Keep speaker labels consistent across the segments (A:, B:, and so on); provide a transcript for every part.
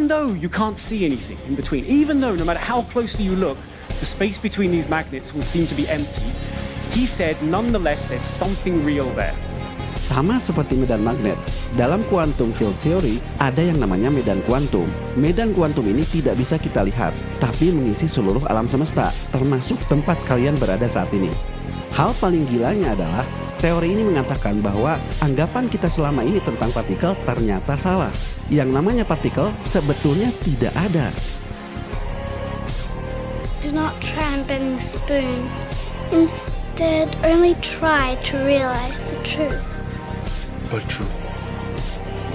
A: even though you can't see anything in between, even though no matter how closely you look, the space between these magnets will seem to be empty, he said nonetheless there's something real there.
B: Sama seperti medan magnet, dalam quantum field theory ada yang namanya medan kuantum. Medan kuantum ini tidak bisa kita lihat, tapi mengisi seluruh alam semesta, termasuk tempat kalian berada saat ini. Hal paling gilanya adalah, teori ini mengatakan bahwa anggapan kita selama ini tentang partikel ternyata salah. Yang namanya partikel sebetulnya tidak ada.
C: Do not try and bend the spoon. Instead, only try to realize the truth.
D: What truth?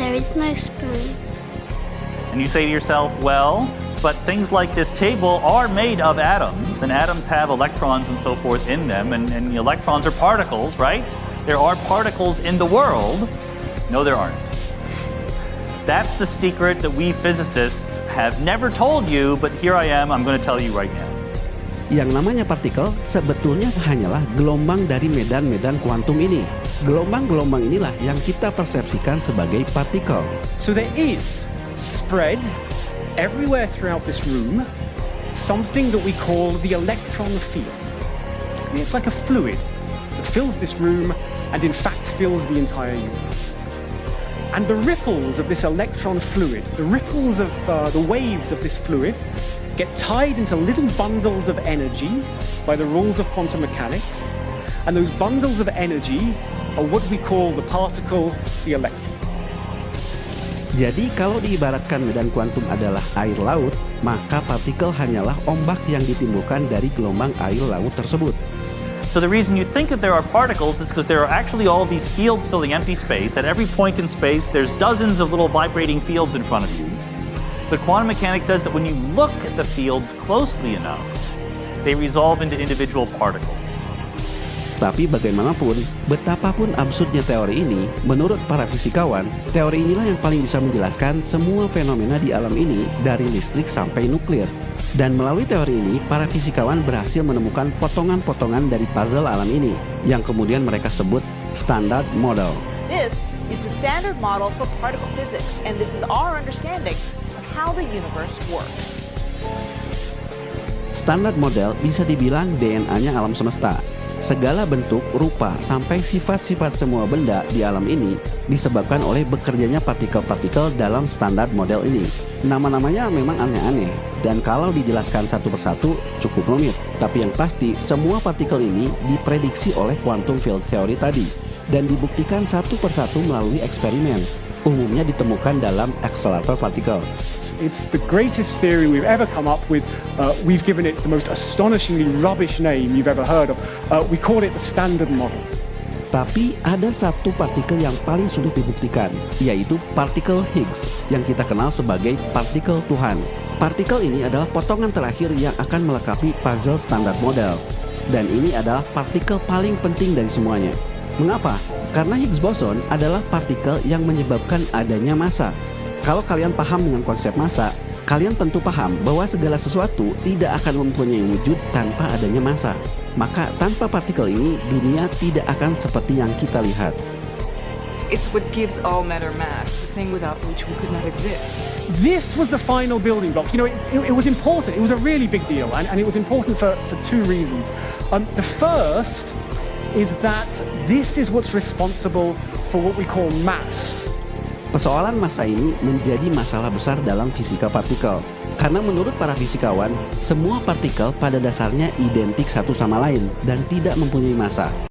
C: There is no spoon.
E: And you say to yourself, well, but things like this table are made of atoms, and atoms have electrons and so forth in them, and the electrons are particles, right? There are particles in the world. No, there aren't. That's the secret that we physicists have never told you, but here I am, I'm going to tell you right now.
B: Yang namanya partikel sebetulnya hanyalah gelombang dari medan-medan kuantum ini. Gelombang-gelombang inilah yang kita persepsikan sebagai partikel.
A: So there is spread everywhere throughout this room something that we call the electron field. I mean, it's like a fluid that fills this room and in fact fills the entire universe. And the ripples of this electron fluid, the ripples of the waves of this fluid, get tied into little bundles of energy by the rules of quantum mechanics, and those bundles of energy are what we call the particle, the electron.
B: Jadi kalau diibaratkan medan kuantum adalah air laut, maka partikel hanyalah ombak yang ditimbulkan dari gelombang air laut tersebut.
E: So the reason you think that there are particles is because there are actually all these fields filling empty space. At every point in space, there's dozens of little vibrating fields in front of you. But quantum mechanics says that when you look at the fields closely enough, they resolve into individual particles.
B: Tapi bagaimanapun, betapapun absurdnya teori ini, menurut para fisikawan, teori inilah yang paling bisa menjelaskan semua fenomena di alam ini dari listrik sampai nuklir. Dan melalui teori ini, para fisikawan berhasil menemukan potongan-potongan dari puzzle alam ini, yang kemudian mereka sebut Standard Model.
F: This is the standard model for particle physics, and this is our understanding of how the universe works.
B: Standard Model bisa dibilang DNA-nya alam semesta. Segala bentuk, rupa, sampai sifat-sifat semua benda di alam ini disebabkan oleh bekerjanya partikel-partikel dalam standar model ini. Nama-namanya memang aneh-aneh, dan kalau dijelaskan satu persatu cukup rumit. Tapi yang pasti, semua partikel ini diprediksi oleh quantum field theory tadi, dan dibuktikan satu persatu melalui eksperimen. Umumnya ditemukan dalam akselerator partikel.
A: It's the greatest theory we've ever come up with. We've given it the most astonishingly rubbish name you've ever heard of. We call it the Standard Model.
B: Tapi ada satu partikel yang paling sulit dibuktikan, yaitu partikel Higgs, yang kita kenal sebagai partikel Tuhan. Partikel ini adalah potongan terakhir yang akan melengkapi puzzle Standard Model. Dan ini adalah partikel paling penting dari semuanya. Mengapa? Karena Higgs boson adalah partikel yang menyebabkan adanya massa. Kalau kalian paham dengan konsep massa, kalian tentu paham bahwa segala sesuatu tidak akan mempunyai wujud tanpa adanya massa. Maka tanpa partikel ini, dunia tidak akan seperti yang kita lihat.
G: It's what gives all matter mass, the thing without which we could not exist.
A: This was the final building block. You know, it was important. It was a really big deal, and it was important for two reasons. The first is that this is what's responsible for what we call mass.
B: Persoalan massa ini menjadi masalah besar dalam fisika partikel. Karena menurut para fisikawan, semua partikel pada dasarnya identik satu sama lain dan tidak mempunyai massa.